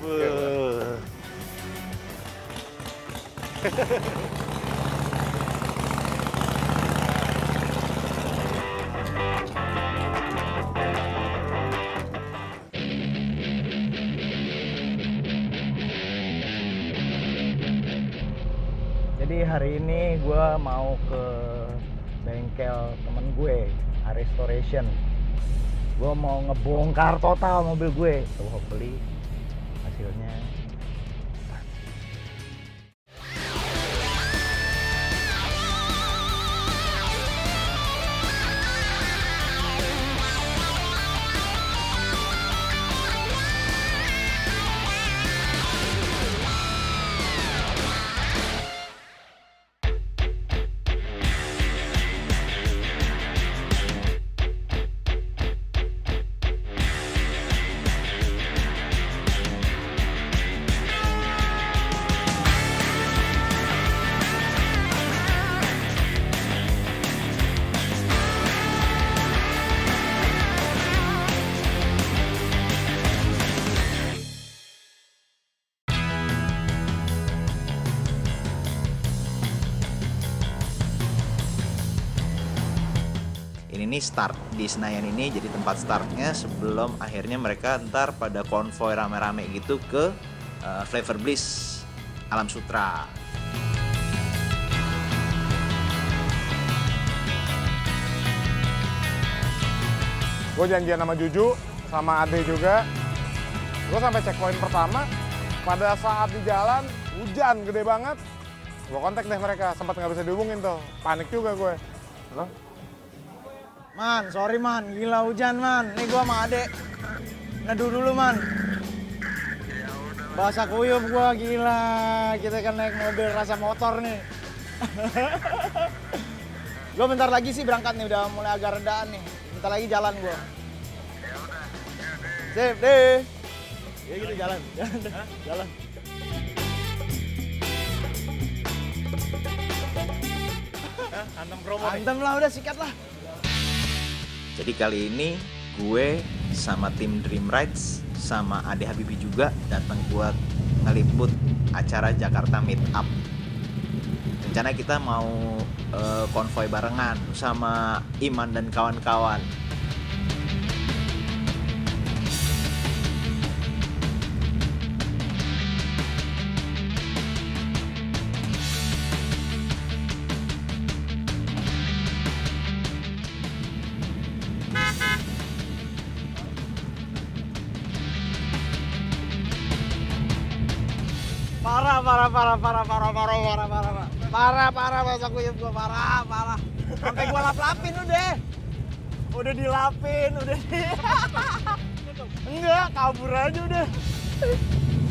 Jadi hari ini gue mau ke bengkel temen gue, Restoration. Gue mau ngebongkar total mobil gue. Tuh, hopefully hasilnya. Ini nih start di Senayan ini jadi tempat startnya sebelum akhirnya mereka ntar pada konvoy rame-rame gitu ke Flavor Bliss Alam Sutra. Gue janjian sama Juju, sama Ade juga. Gue sampai checkpoint pertama, pada saat di jalan hujan gede banget. Gue kontak deh mereka, sempat nggak bisa dihubungin tuh. Panik juga gue. Halo? Man, sorry man, gila hujan man. Nih gua sama Ade neduh dulu man. Basah kuyup gua, gila. Kita kan naik mobil rasa motor nih. Gua bentar lagi sih berangkat nih, udah mulai agak redaan nih. Bentar lagi jalan gua. Sip deh. Ya gitu jalan. Jalan. Antem promo nih. Antem lah, udah sikat lah. Jadi kali ini gue sama tim Dream Rides sama Ade Habibie juga datang buat ngeliput acara Jakarta Meetup. Rencana kita mau konvoy barengan sama Iman dan kawan-kawan. Parah basah kuyup gua, parah. Sampai gua lap-lapin udah dilapin, Enggak, kabur aja udah.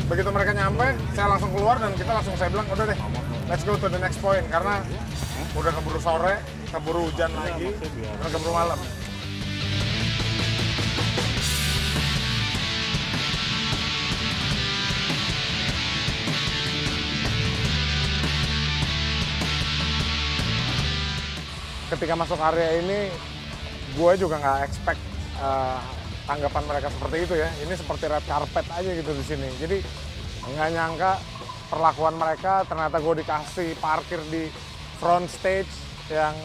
Begitu mereka nyampe, saya langsung keluar dan saya bilang udah deh, let's go to the next point karena udah keburu sore, keburu hujan lagi, dan keburu malam. Ketika masuk area ini, gue juga nggak expect tanggapan mereka seperti itu ya. Ini seperti red carpet aja gitu di sini. Jadi nggak nyangka perlakuan mereka, ternyata gue dikasih parkir di front stage yang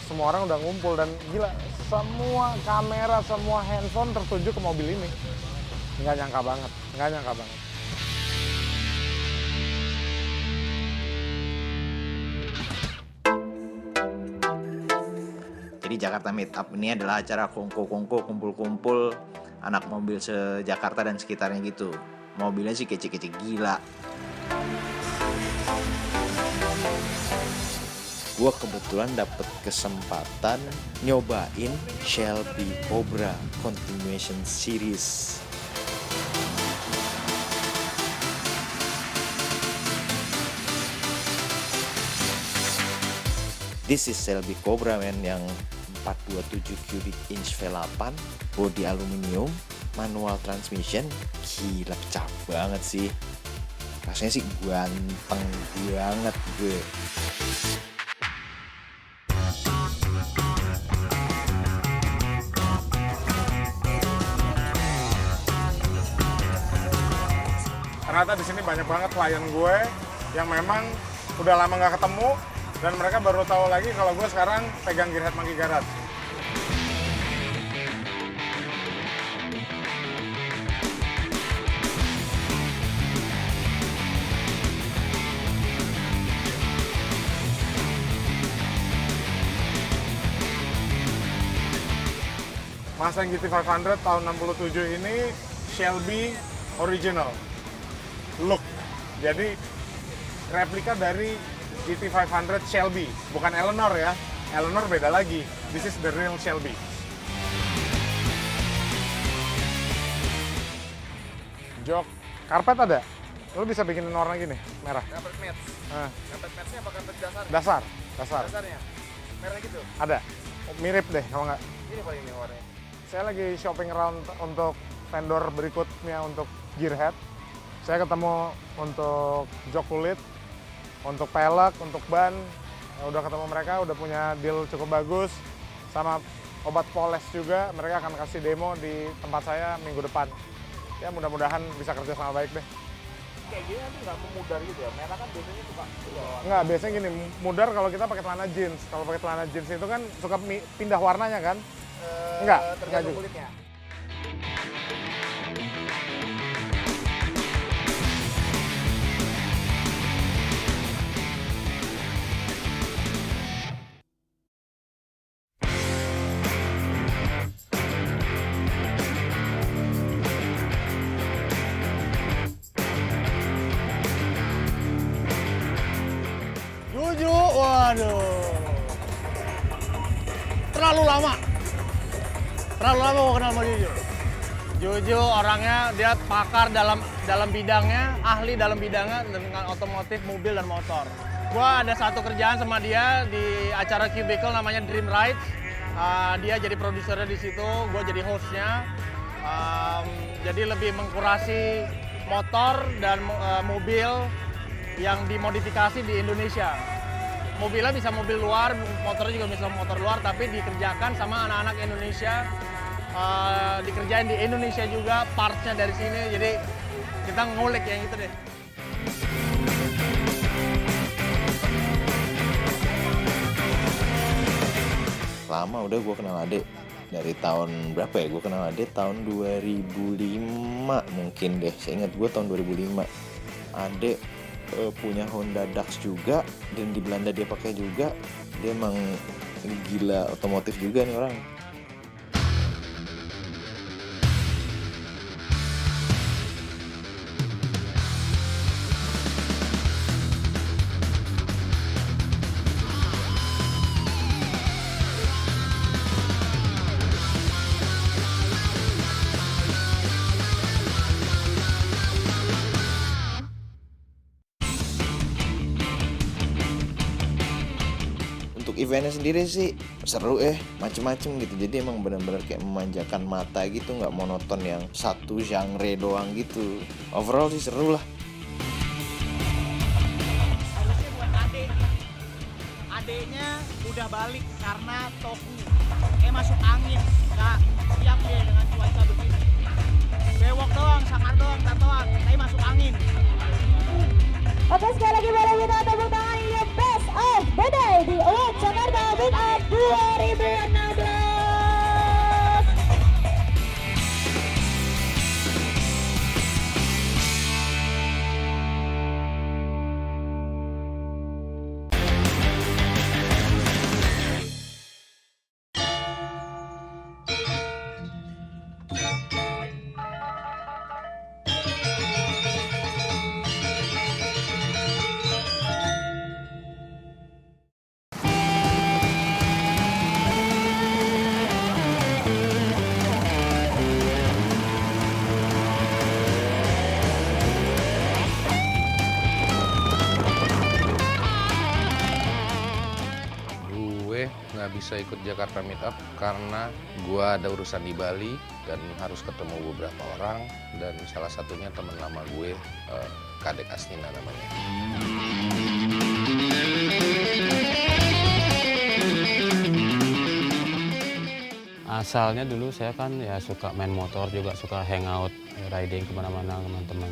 semua orang udah ngumpul dan gila, semua kamera, semua handphone tertuju ke mobil ini. Nggak nyangka banget. Jadi Jakarta Meetup ini adalah acara kongko-kongko, kumpul-kumpul anak mobil se-Jakarta dan sekitarnya gitu. Mobilnya sih kece-kece gila. Gue kebetulan dapet kesempatan nyobain Shelby Cobra Continuation Series. This is Shelby Cobra man, yang 427 cubic inch V8, bodi aluminium, manual transmission, gila pecah banget sih. Rasanya sih ganteng banget gue. rata-rata di sini banyak banget klien gue yang memang udah lama nggak ketemu dan mereka baru tahu lagi kalau gue sekarang pegang Gearhead Monkey Garage. Mustang GT500 tahun 67 ini Shelby original look. Jadi replika dari GT500 Shelby, bukan Eleanor ya. Eleanor beda lagi. This is the real Shelby. Jok karpet ada? Lo bisa bikinin warna gini, merah. Karpet mats. Karpet matsnya apa karpet dasar? Dasar. Dasarnya. Merah gitu. Ada. Mirip deh kalau nggak. Ini paling ini warnanya. Saya lagi shopping around untuk vendor berikutnya untuk Gearhead. Saya ketemu untuk jok kulit, untuk pelek, untuk ban. Udah ketemu mereka, udah punya deal cukup bagus. Sama obat poles juga, mereka akan kasih demo di tempat saya minggu depan. Ya mudah-mudahan bisa kerja sama baik deh. Kayak gini nanti nggak memudar gitu ya? Merah kan biasanya suka Nggak, biasanya gini, mudar kalau kita pakai celana jeans. Kalau pakai celana jeans itu kan suka pindah warnanya kan? Enggak tergantung juga. kulitnya. Juju, waduh. Terlalu lama gue kenal sama Juju. Juju orangnya, dia pakar dalam bidangnya, ahli dalam bidangnya dengan otomotif, mobil, dan motor. Gua ada satu kerjaan sama dia di acara Cubicle namanya Dream Rides. Dia jadi produsernya di situ, gue jadi hostnya. Jadi lebih mengkurasi motor dan mobil yang dimodifikasi di Indonesia. Mobilnya bisa mobil luar, motornya juga bisa motor luar, tapi dikerjakan sama anak-anak Indonesia. Dikerjain di Indonesia juga, partsnya dari sini, jadi kita ngulik yang itu deh. Lama udah gue kenal Ade. Dari tahun berapa ya? Gue kenal Ade tahun 2005 mungkin deh. Saya ingat gue tahun 2005. Ade punya Honda Dax juga, dan di Belanda dia pakai juga. Dia emang gila otomotif juga nih orang. Eventnya sendiri sih seru macem-macem gitu, jadi emang benar-benar kayak memanjakan mata gitu, nggak monoton yang satu genre doang gitu. Overall sih seru lah. Harusnya buat adeknya udah balik karena Toku masuk angin, nggak siap dia dengan cuaca begini. Bewok doang, sakar doang, tatoan, tapi masuk angin. Oke, sekali lagi boleh kita tepuk tangan ini Best of the Day di Award Jakarta Meetup 2016. Nggak bisa ikut Jakarta Meetup karena gua ada urusan di Bali dan harus ketemu beberapa orang, dan salah satunya teman lama gue, Kadek Asnina namanya. Asalnya dulu saya kan ya suka main motor juga, suka hangout, riding kemana-mana teman-teman.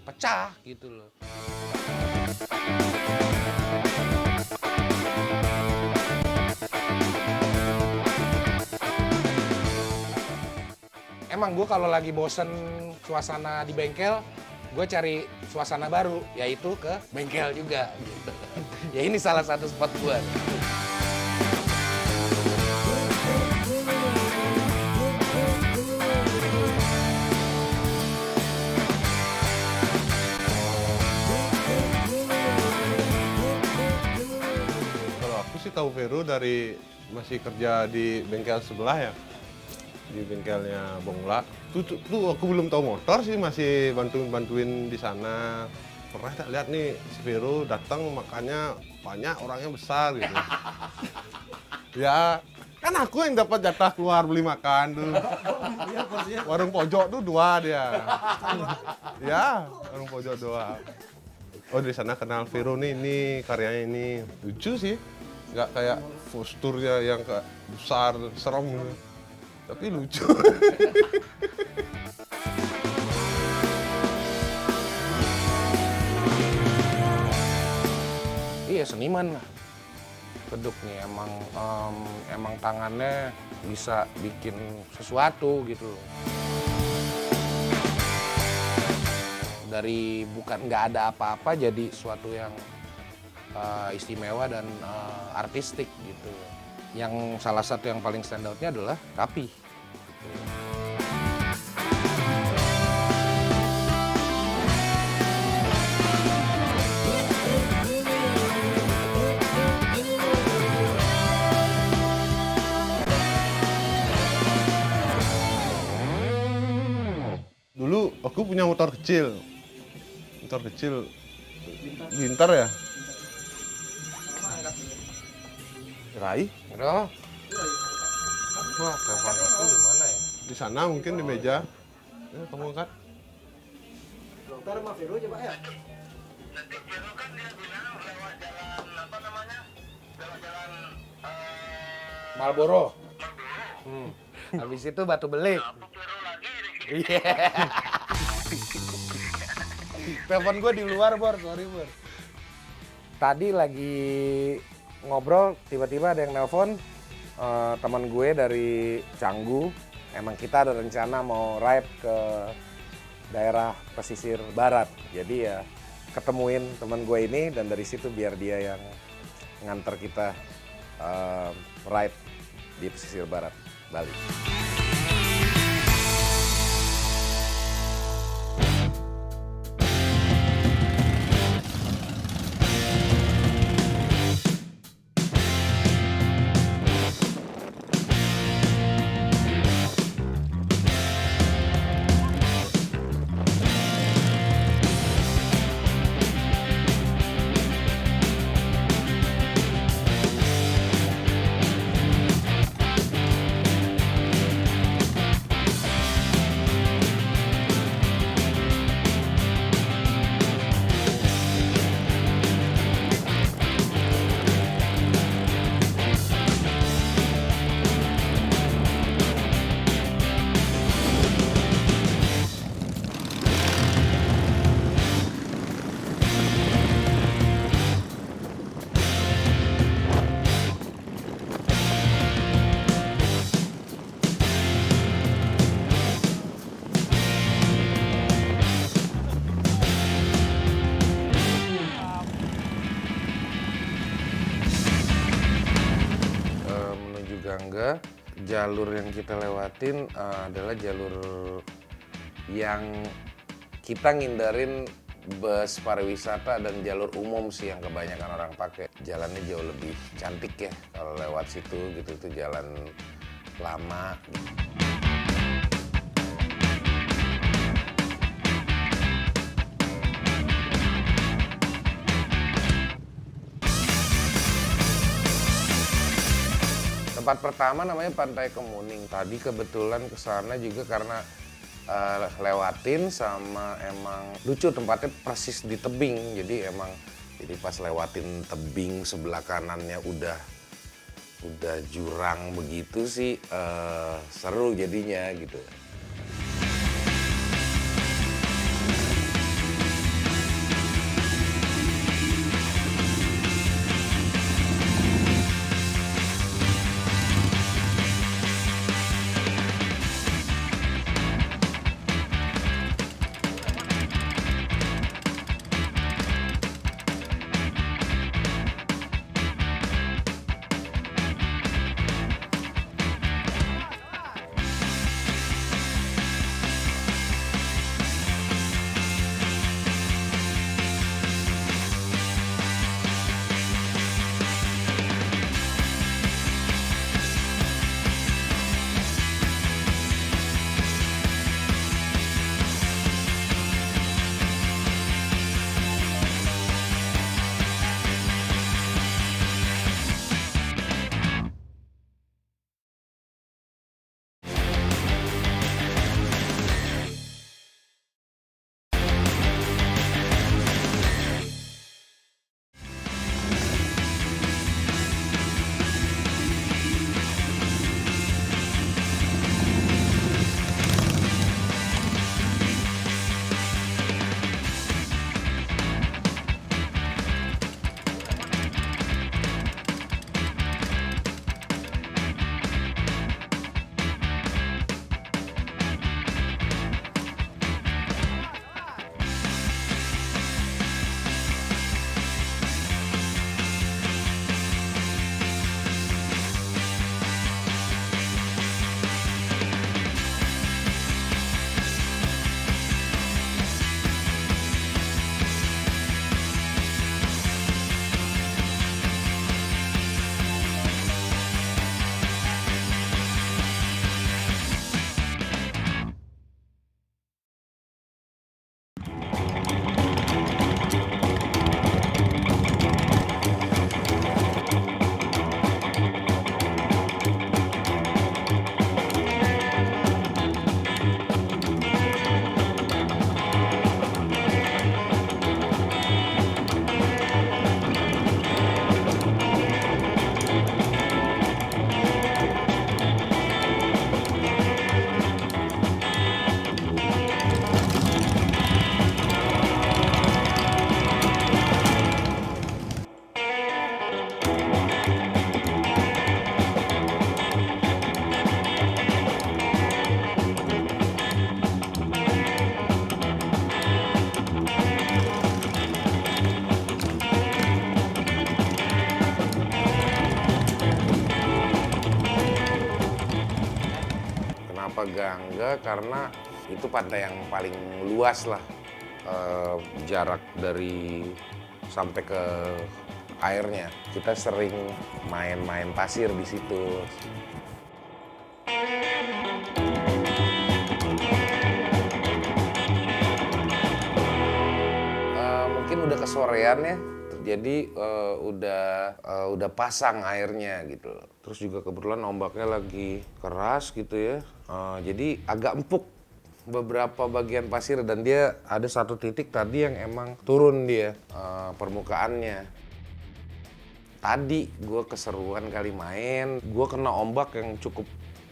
pecah gitu loh. Emang gue kalau lagi bosen suasana di bengkel, gue cari suasana baru, yaitu ke bengkel juga. Gitu. Ya ini salah satu spot gue. Kalau aku sih tahu Vero dari masih kerja di bengkel sebelah ya. Di bengkelnya Bongla. Tuh aku belum tahu motor sih, masih bantuin di sana. Pernah tak lihat nih si Vero datang makanya banyak orangnya besar gitu. Ya, kan aku yang dapat jatah keluar beli makan tuh. Warung pojok tuh 2 dia. Ya, warung pojok 2. Oh, dari sana kenal Vero nih, ini karyanya ini. Lucu sih. Nggak kayak posturnya yang kayak besar, serem gitu. Tapi lucu. Iya, seniman lah. Beduk nih emang tangannya bisa bikin sesuatu gitu loh. Dari bukan nggak ada apa-apa jadi suatu yang istimewa dan artistik gitu. Yang salah satu yang paling stand out-nya adalah Kapi. Dulu aku punya motor kecil. Bintar ya? Rai? Udah. Wah, telepon aku di mana ya? Di sana mungkin di meja. Ya, kamu angkat. Marlboro. Habis itu Batu Belik. Iya. Telepon gue di luar, Bor. Sorry, Bor. Tadi lagi ngobrol, tiba-tiba ada yang nelpon. Teman gue dari Canggu. Emang kita ada rencana mau ride ke daerah pesisir barat. Jadi ya ketemuin teman gue ini dan dari situ biar dia yang nganter kita ride di pesisir barat Bali. Gangga, jalur yang kita lewatin adalah jalur yang kita ngindarin bus pariwisata dan jalur umum sih yang kebanyakan orang pakai. Jalannya jauh lebih cantik ya kalau lewat situ gitu, itu jalan lama. Tempat pertama namanya Pantai Kemuning. Tadi kebetulan ke sana juga karena lewatin sama emang lucu, tempatnya persis di tebing. Jadi pas lewatin tebing sebelah kanannya udah jurang begitu sih, seru jadinya gitu. Kenapa Gangga? Karena itu pantai yang paling luas lah. Jarak dari sampai ke airnya. Kita sering main-main pasir di situ. Mungkin udah kesorean ya. Jadi udah pasang airnya gitu. Terus juga kebetulan ombaknya lagi keras gitu ya. Jadi agak empuk beberapa bagian pasir dan dia ada satu titik tadi yang emang turun dia permukaannya. Tadi gue keseruan kali main, gue kena ombak yang cukup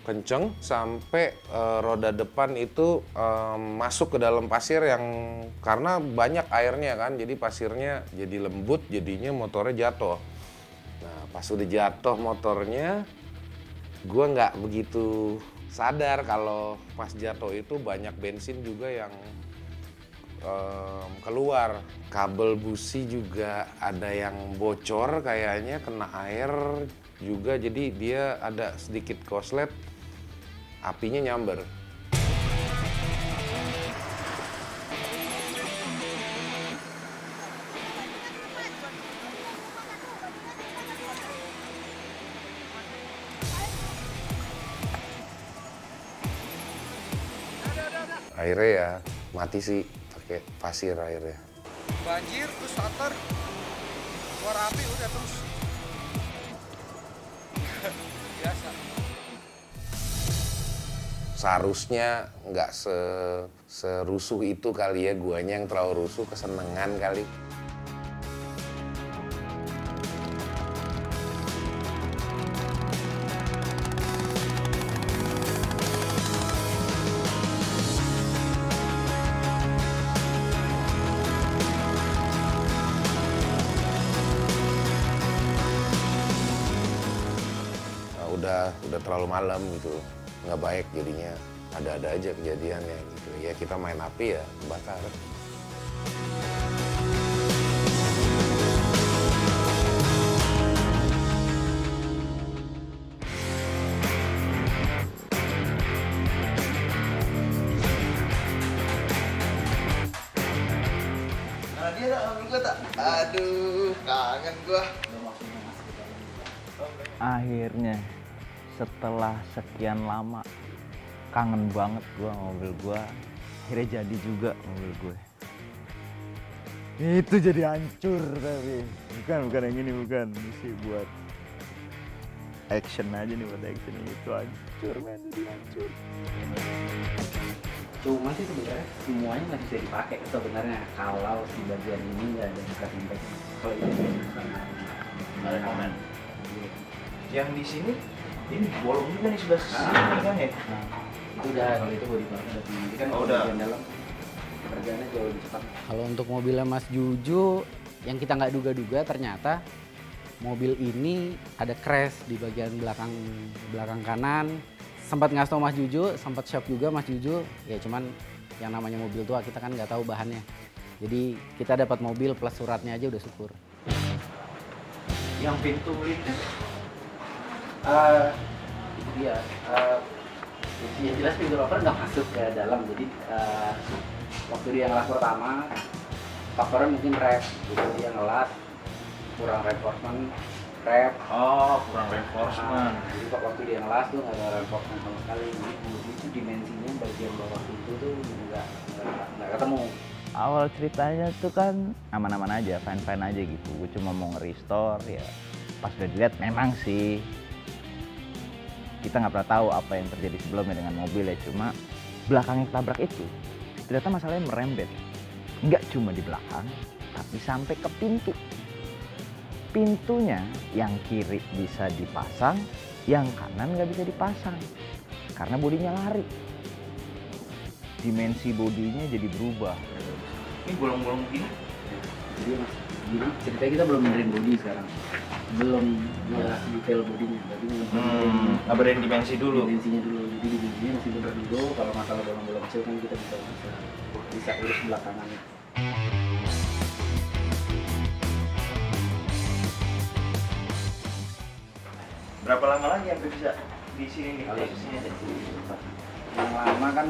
kenceng sampai roda depan itu masuk ke dalam pasir yang karena banyak airnya kan, jadi pasirnya jadi lembut, jadinya motornya jatuh. Nah pas udah jatuh motornya, gue nggak begitu sadar kalau pas jatuh itu banyak bensin juga yang keluar. Kabel busi juga ada yang bocor kayaknya, kena air juga, jadi dia ada sedikit korslet, apinya nyamber. Airnya ya mati sih, pakai pasir airnya. Banjir terus starter, keluar api udah terus. Biasa. Seharusnya nggak serusuh itu kali ya, guanya yang terlalu rusuh, kesenengan kali. Udah terlalu malam gitu, nggak baik jadinya, ada-ada aja kejadiannya gitu. Ya kita main api ya bakar. Nah dia tak ambil gue tak? Aduh, kangen gue. Akhirnya setelah sekian lama kangen banget gua sama mobil gua, akhirnya jadi juga mobil gue. Itu jadi hancur tapi bukan yang ini, bukan mesti buat action aja nih, buat action itu hancur men, jadi hancur. Cuma sih sebenarnya semuanya masih bisa dipakai sebenarnya kalau si bagian ini nggak ada bekas impact. Kalau ini ada komen. Yang di sini ini bolong juga nih sebelah sini kan ya? Nah, itu udah kalau itu body part udah tinggi kan, udah bagian dalam kerjanya jauh lebih cepat. Kalau untuk mobilnya Mas Juju yang kita nggak duga-duga, ternyata mobil ini ada crash di bagian belakang kanan. Sempat ngasih tau Mas Juju, sempat shock juga Mas Juju. Ya cuman yang namanya mobil tua kita kan nggak tahu bahannya. Jadi kita dapat mobil plus suratnya aja udah syukur. Yang pintu itu itu dia. Yang jelas pintu locker nggak masuk ke dalam. Jadi waktu dia ngelas pertama, faktornya mungkin rep. Jadi dia ngelas kurang reinforcement, rep. Oh, kurang reinforcement. Jadi waktu dia ngelas tuh nggak ada reinforcement sama sekali. Jadi itu dimensinya bagian bawah pintu tuh nggak ketemu. Awal ceritanya tuh kan aman-aman aja, fine-fine aja gitu. Gue cuma mau nge-restore ya. Pas udah dilihat memang sih kita nggak pernah tahu apa yang terjadi sebelumnya dengan mobil ya. Cuma belakang yang tabrak itu ternyata masalahnya merembet. Nggak cuma di belakang, tapi sampai ke pintu. Pintunya yang kiri bisa dipasang, yang kanan nggak bisa dipasang. Karena bodinya lari. Dimensi bodinya jadi berubah. Ini bolong-bolong begini? Jadi ceritanya kita belum benerin bodi sekarang. Belum ngelas detail bodinya. Berarti ngabarin dimensi dulu. Dimensinya dulu. Jadi dimensinya masih bener dulu. Kalau masalah bolong-bolong kecil kan kita bisa urus belakangannya. Berapa lama lagi yang bisa di sini nih posisinya? Yang lama kan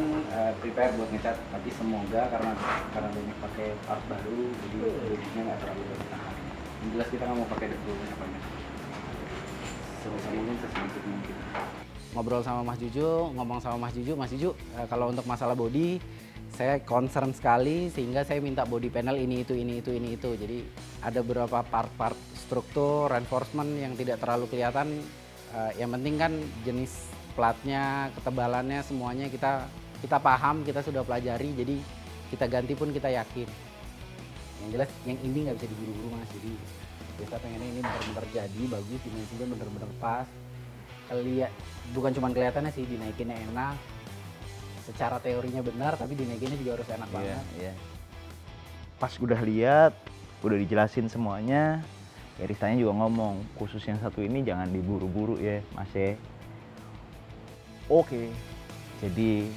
prepare buat ngecat, tapi semoga karena banyak pakai part baru, jadi bodinya nggak terlalu bertahan. Yang jelas kita nggak mau pakai debu banyak. Sebisa mungkin sesedikit mungkin. Ngobrol sama Mas Juju, ngomong sama Mas Juju, kalau untuk masalah body, saya concern sekali sehingga saya minta body panel ini itu. Jadi ada beberapa part-part struktur, reinforcement yang tidak terlalu kelihatan. Yang penting kan jenis platnya, ketebalannya, semuanya kita paham, kita sudah pelajari, jadi kita ganti pun kita yakin. Yang jelas yang ini nggak bisa diburu-buru Mas, jadi kita pengennya ini benar-benar jadi bagus, dimensinya benar-benar pas. Lihat, bukan cuma kelihatannya sih, dinaikinnya enak, secara teorinya benar, tapi dinaikinnya juga harus enak banget. Iya. Pas udah lihat, udah dijelasin semuanya, ya Ristanya juga ngomong, khusus yang satu ini jangan diburu-buru ya Mas ya. Oke, jadi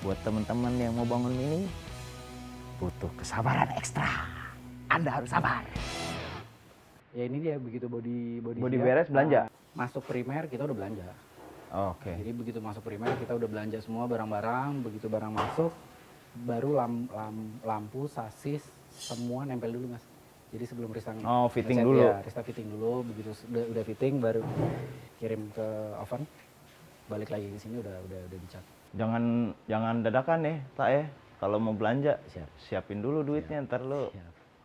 buat teman-teman yang mau bangun ini butuh kesabaran ekstra. Anda harus sabar. Ya ini dia, begitu body Body siap, beres, belanja? Masuk primer kita udah belanja. Oke. Jadi begitu masuk primer kita udah belanja semua barang-barang, begitu barang masuk baru lampu, sasis, semua nempel dulu Mas. Jadi sebelum Rista fitting dulu. Ya, Rista fitting dulu, begitu udah fitting baru kirim ke oven. Balik lagi ke sini udah dicat. Jangan dadakan ya, Tak ya. Kalau mau belanja, siapin dulu duitnya, ntar lu.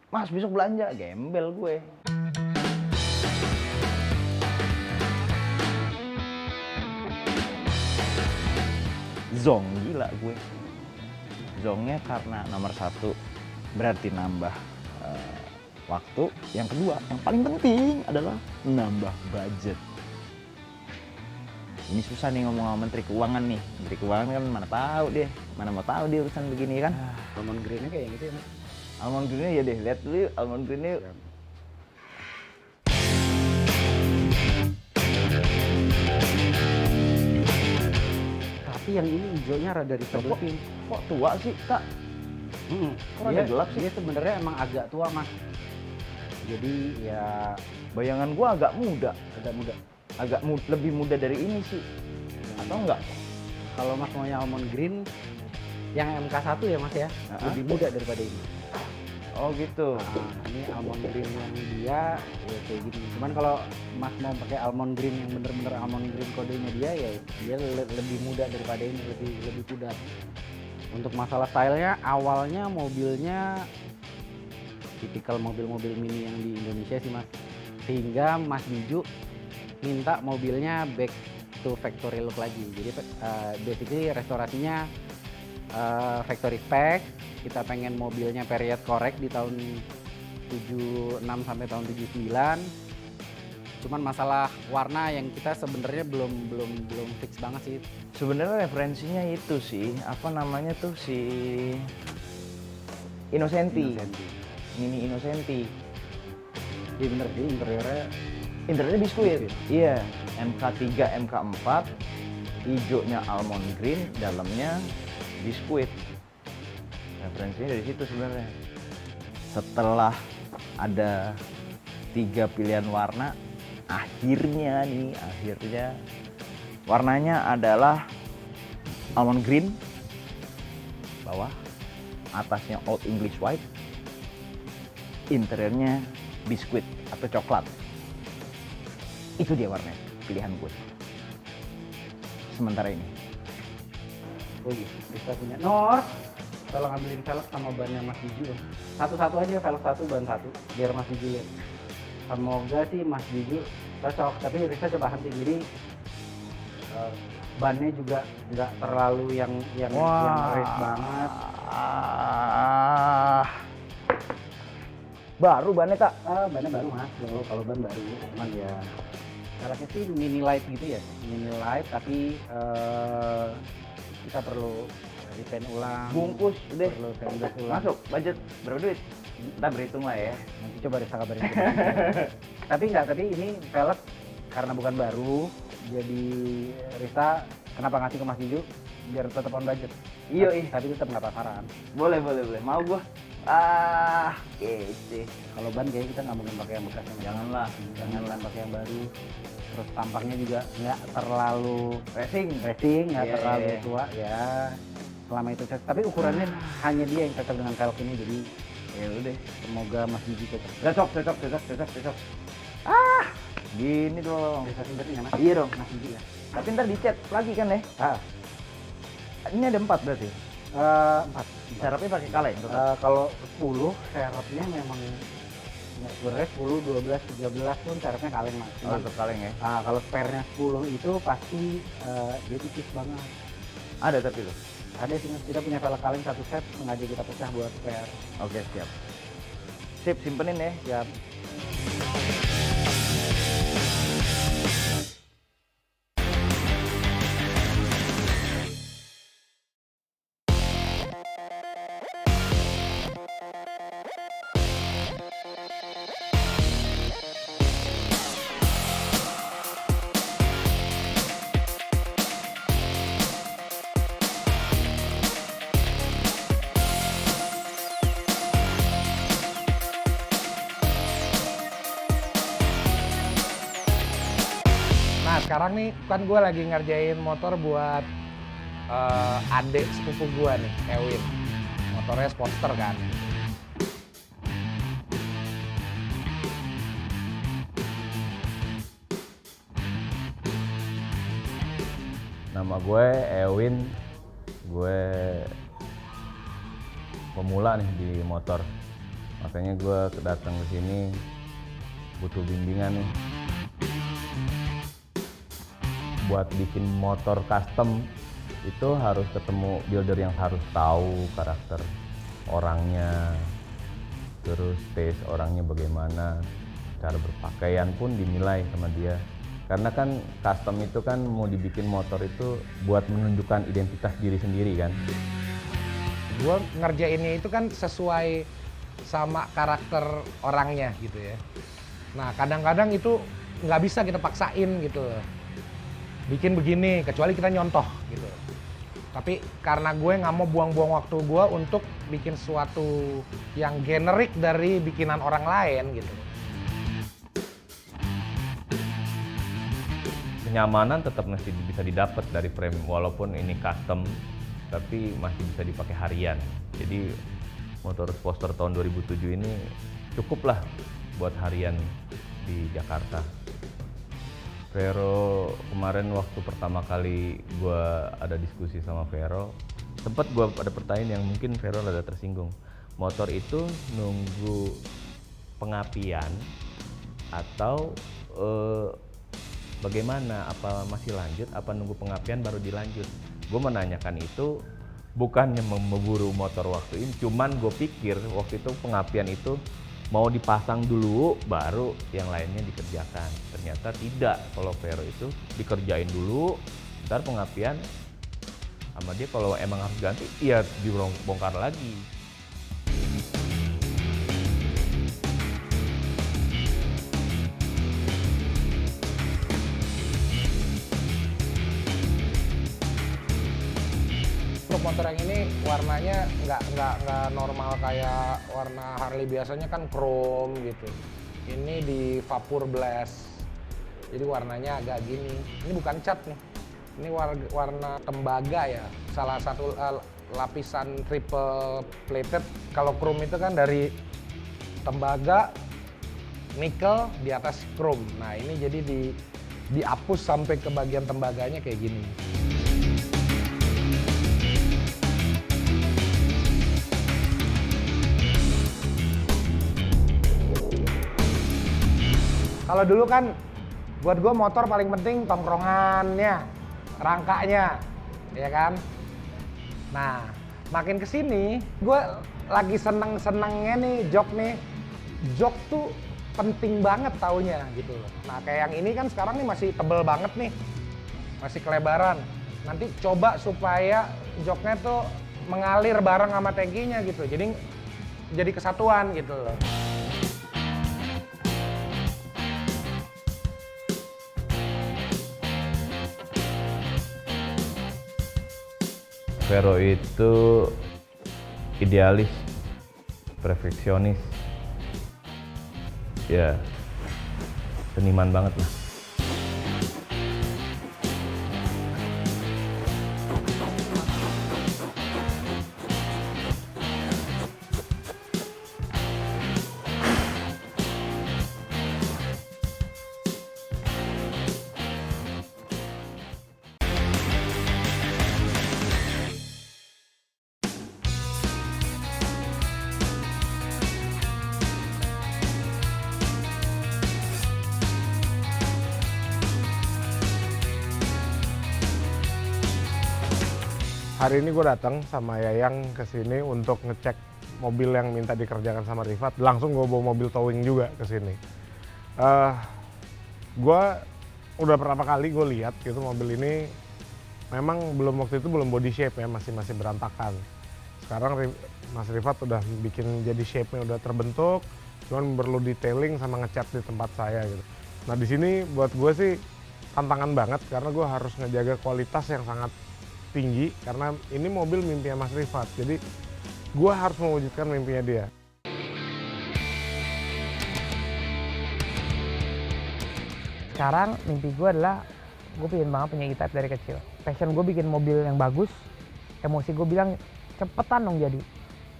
Mas besok belanja, gembel gue. Zong, gila gue. Zongnya karena nomor satu berarti nambah waktu. Yang kedua, yang paling penting adalah nambah budget. Ini susah nih ngomong sama Menteri Keuangan nih. Menteri Keuangan kan mana mau tahu dia urusan begini kan. Almond greennya kayak gitu ya Mas. Almond greennya ya deh, lihat dulu yuk almond greennya yuk. Tapi yang ini hijaunya rada disebutin. Kok tua sih Kak? Kok rada gelap sih? Dia sebenarnya emang agak tua Mas. Jadi ya bayangan gua agak muda. Lebih muda dari ini sih. Atau enggak? Kalau Mas maunya almond green yang MK1 ya Mas ya, lebih muda daripada ini. Oh gitu. Ini almond green yang dia ya kayak gini. Cuman kalau Mas mau pakai almond green yang bener-bener almond green kodenya dia ya dia lebih muda daripada ini, lebih pudar. Untuk masalah stylenya, awalnya mobilnya tipikal mobil-mobil mini yang di Indonesia sih Mas. Sehingga Mas Juju minta mobilnya back to factory look lagi. Jadi basically restorasinya factory spec. Kita pengen mobilnya period correct di tahun 76 sampai tahun 79. Cuman masalah warna yang kita sebenarnya belum fix banget sih. Sebenarnya referensinya itu sih, apa namanya tuh si Innocenti. Mini Innocenti. Iya bener, jadi interiornya biskuit. Iya, MK3, MK4, hijaunya almond green, dalamnya biskuit. Referensinya dari situ sebenarnya. Setelah ada 3 pilihan warna, akhirnya warnanya adalah almond green bawah, atasnya old English white, interiornya biskuit atau coklat. Itu dia warnanya, pilihan gue sementara ini. Oh iya, bisa punya Nor, tolong ambilin velg sama bannya Mas Juju. Satu-satu aja, velg satu, ban satu, biar Mas Juju lihat. Semoga sih Mas Juju cocok, tapi Rista coba hunting. Jadi bannya juga nggak terlalu yang race banget. Baru bannya Kak? Bannya baru Mas, kalau ban baru, cuman ya velgnya sih mini light gitu ya, mini light tapi kita perlu repaint ulang, bungkus deh, perlu canvas ulang. Masuk budget berapa duit? Kita berhitung lah ya. Nanti coba Rista kabarin. tapi ini velg karena bukan baru, jadi Rista kenapa ngasih ke Mas Juju biar tetap on budget. Iya, tapi tetap nggak pasaran. Boleh, mau gua. Kece. Kalau ban kayak kita nggak mungkin pakai yang bekas. Janganlah. Pakai yang baru. Terus tampaknya juga nggak terlalu Racing. nggak Iya, terlalu iya. tua ya. Selama itu tapi ukurannya hanya dia yang cocok dengan velg ini, jadi Ya udah. semoga Mas Gigi cocok. Cocok. Gini dong. Bisa simpetin ya Mas? Iya dong. Mas Gigi ya. Tapi ntar dicat lagi kan ya? Ini ada 4 berarti. 4. Serapnya pakai kaleng. Kalau 10 serepnya memang sebenarnya 10, 12, 13 pun serepnya kaleng Mas. Untuk kaleng ya. Kalau spare-nya 10 itu pasti dia tipis banget. Ada tapi tuh. Ada sih Mas, kita punya velg kaleng 1 set sengaja kita pecah buat spare. Oke, siap. Sip, simpenin ya. Siap. Nah sekarang nih kan gue lagi ngerjain motor buat adik sepupu gue nih, Ewin. Motornya Sportster kan. Nama gue Ewin. Gue pemula nih di motor. Makanya gue datang ke sini butuh bimbingan nih. Buat bikin motor custom itu harus ketemu builder yang harus tahu karakter orangnya, terus taste orangnya bagaimana, cara berpakaian pun dinilai sama dia. Karena kan custom itu kan mau dibikin motor itu buat menunjukkan identitas diri sendiri kan. Gue ngerjainnya itu kan sesuai sama karakter orangnya gitu ya. Nah kadang-kadang itu nggak bisa kita paksain gitu. Bikin begini, kecuali kita nyontoh gitu. Tapi karena gue nggak mau buang-buang waktu gue untuk bikin sesuatu yang generik dari bikinan orang lain gitu. Kenyamanan tetap masih bisa didapat dari frame walaupun ini custom, tapi masih bisa dipakai harian. Jadi motor Sportster tahun 2007 ini cukup lah buat harian di Jakarta. Vero kemarin waktu pertama kali gue ada diskusi sama Vero, sempat gue ada pertanyaan yang mungkin Vero rada tersinggung. Motor itu nunggu pengapian atau bagaimana? Apa masih lanjut? Apa nunggu pengapian baru dilanjut? Gue menanyakan itu bukannya memburu motor waktu ini, cuman gue pikir waktu itu pengapian itu mau dipasang dulu baru yang lainnya dikerjakan. Ternyata tidak, kalau Vero itu dikerjain dulu, ntar pengapian sama dia kalau emang harus ganti ya dibongkar lagi. Untuk motor yang ini warnanya nggak normal kayak warna Harley biasanya kan chrome gitu. Ini di Vapor Blast. Jadi warnanya agak gini. Ini bukan cat nih. Ini warna tembaga ya. Salah satu lapisan triple plated. Kalau chrome itu kan dari tembaga, nikel di atas chrome. Nah ini jadi dihapus sampai ke bagian tembaganya kayak gini. Kalau dulu kan buat gue motor paling penting tongkrongannya, rangkanya, ya kan? Nah, makin kesini gue lagi seneng-senengnya nih jok nih. Jok tuh penting banget taunya gitu loh. Nah kayak yang ini kan sekarang nih masih tebel banget nih, masih kelebaran. Nanti coba supaya joknya tuh mengalir bareng sama tangkinya gitu. Jadi kesatuan gitu loh. Vero itu idealis perfeksionis. Ya, seniman banget lah. Hari ini gue datang sama Yayang ke sini untuk ngecek mobil yang minta dikerjakan sama Rifat. Langsung gue bawa mobil towing juga ke sini. Gue udah berapa kali gue lihat gitu mobil ini memang waktu itu belum body shape ya, masih berantakan. Sekarang Mas Rifat udah bikin jadi shape-nya udah terbentuk, cuman perlu detailing sama ngecat di tempat saya gitu. Nah di sini buat gue sih tantangan banget karena gue harus ngejaga kualitas yang sangat tinggi karena ini mobil mimpinya Mas Rifat, jadi gue harus mewujudkan mimpinya dia. Sekarang mimpi gue adalah gue pengen banget punya E-Type dari kecil. Passion gue bikin mobil yang bagus, emosi gue bilang cepetan dong jadi.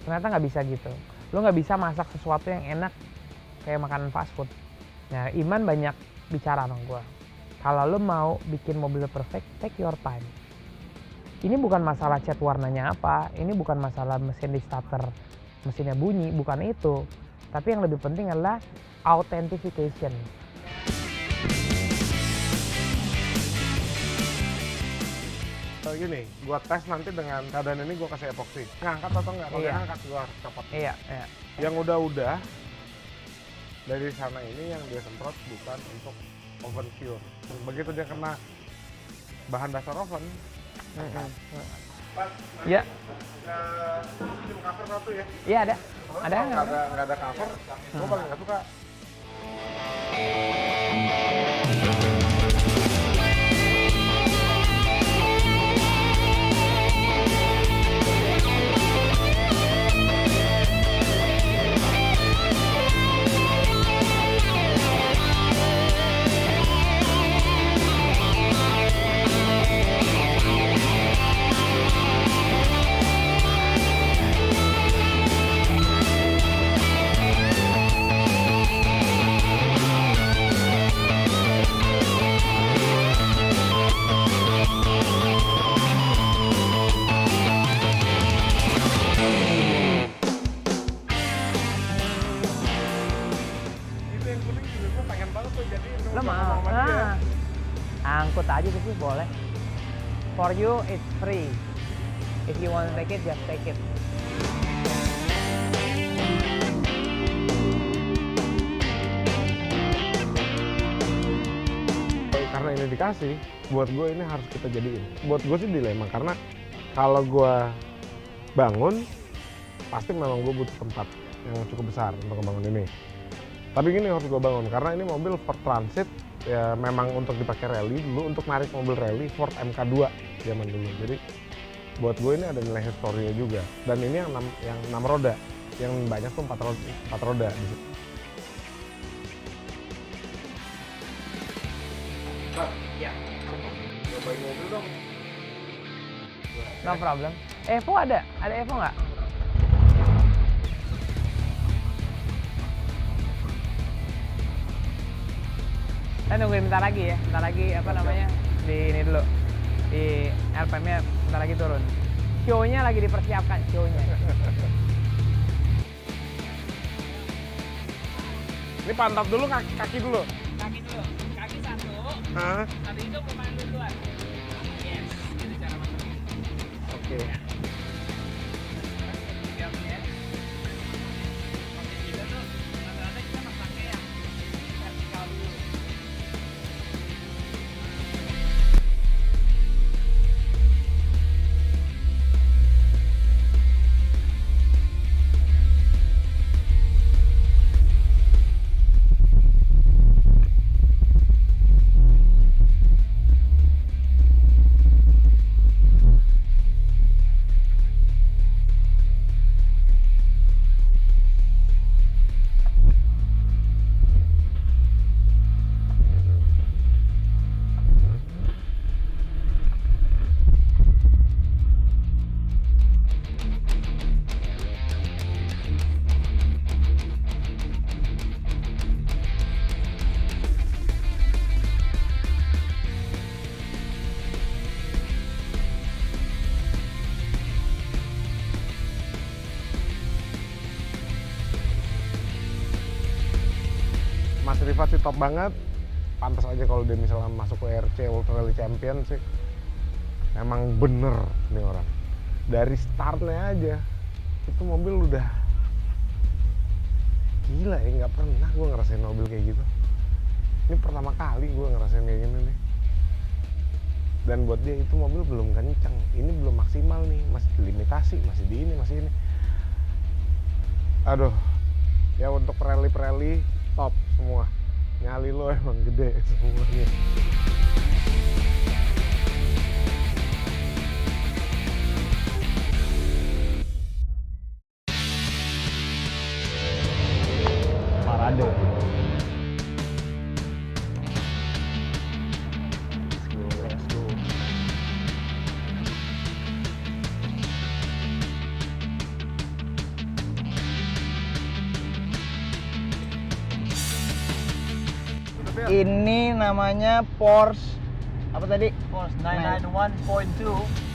Ternyata nggak bisa gitu. Lo nggak bisa masak sesuatu yang enak kayak makanan fast food. Nah Iman banyak bicara sama gue. Kalau lo mau bikin mobil perfect, take your time. Ini bukan masalah cat warnanya apa, ini bukan masalah mesin di starter, mesinnya bunyi, bukan itu. Tapi yang lebih penting adalah authentication. Gini, gue tes nanti dengan keadaan ini gue kasih epoxy. Ngangkat atau nggak? Kalau ngangkat gue harus copot. Iya. Yang udah dari sana ini yang dia semprot bukan untuk oven cure. Begitu dia kena bahan dasar oven, Iya. Cover satu ya? Iya ada. Ada nggak ada cover, gue paling nggak suka. Lo mau? Angkut aja sih boleh. For you it's free. If you want to take it, just take it. Karena ini dikasih, buat gue ini harus kita jadiin. Buat gue sih dilema karena kalau gue bangun, pasti memang gue butuh tempat yang cukup besar untuk membangun ini. Tapi gini harus gue bangun karena ini mobil Ford Transit ya memang untuk dipakai rally dulu, untuk narik mobil rally Ford MK2 zaman dulu. Jadi buat gue ini ada nilai historinya juga. Dan ini yang 6 roda, yang banyak tuh 4 roda. Ya. Cobain mobil dong. No problem. Evo ada? Ada Evo nggak? Saya nungguin bentar lagi ya, bentar lagi apa namanya di ini dulu, di RPM-nya bentar lagi turun. Show-nya lagi dipersiapkan, show-nya. Ini pantat dulu, kaki dulu. Kaki dulu, kaki satu. Hah? Satu itu pemain duluan. Yes, itu cara masuknya. Oke. Mas Rifat sih top banget. Pantas aja kalau dia misalnya masuk ke RC Ultra Rally Champion sih. Emang bener nih orang. Dari startnya aja itu mobil udah gila ya, nggak pernah gue ngerasain mobil kayak gitu. Ini pertama kali gue ngerasain kayak gini nih. Dan buat dia itu mobil belum kencang, ini belum maksimal nih, masih limitasi, masih di ini, masih ini. Aduh, ya untuk rally top semua. Nyali lo emang gede semuanya. Parade. Let's go. Ini namanya Porsche apa tadi? Porsche 991.2